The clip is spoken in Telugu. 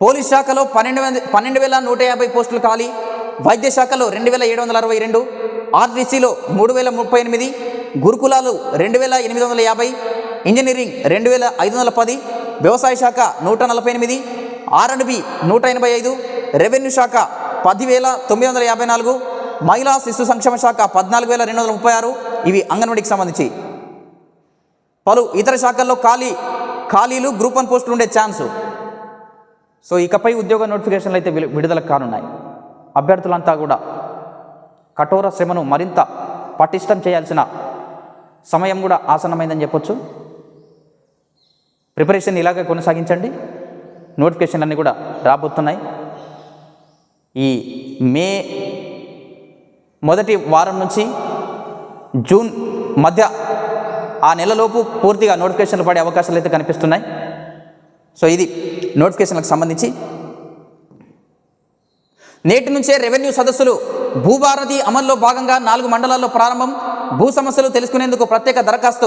పోలీస్ శాఖలో 12,150 పోస్టులు ఖాళీ. వైద్య శాఖలో 2,762, ఆర్టీసీలో 3,038, గురుకులాలు 2,850, ఇంజనీరింగ్ 2,510, వ్యవసాయ శాఖ 148, R&B 185, రెవెన్యూ శాఖ 10,954, మహిళా శిశు సంక్షేమ శాఖ 14,236. ఇవి అంగన్వాడీకి సంబంధించి. పలు ఇతర శాఖల్లో ఖాళీలు, గ్రూప్ 1 పోస్టులు ఉండే ఛాన్సు. సో ఇకపై ఉద్యోగ నోటిఫికేషన్లు అయితే విడుదలకు కానున్నాయి. అభ్యర్థులంతా కూడా కఠోర శ్రమను మరింత పటిష్టం చేయాల్సిన సమయం కూడా ఆసన్నమైందని చెప్పొచ్చు. ప్రిపరేషన్ ఇలాగే కొనసాగించండి. నోటిఫికేషన్లు అన్నీ కూడా రాబోతున్నాయి. ఈ మే మొదటి వారం నుంచి జూన్ మధ్య ఆ నెలలోపు పూర్తిగా నోటిఫికేషన్లు పడే అవకాశాలు అయితే కనిపిస్తున్నాయి. సో ఇది నోటిఫికేషన్లకు సంబంధించి. నేటి నుంచే రెవెన్యూ సదస్సులు. భూభారతి అమల్లో భాగంగా 4 మండలాల్లో ప్రారంభం. భూ సమస్యలు తెలుసుకునేందుకు ప్రత్యేక దరఖాస్తు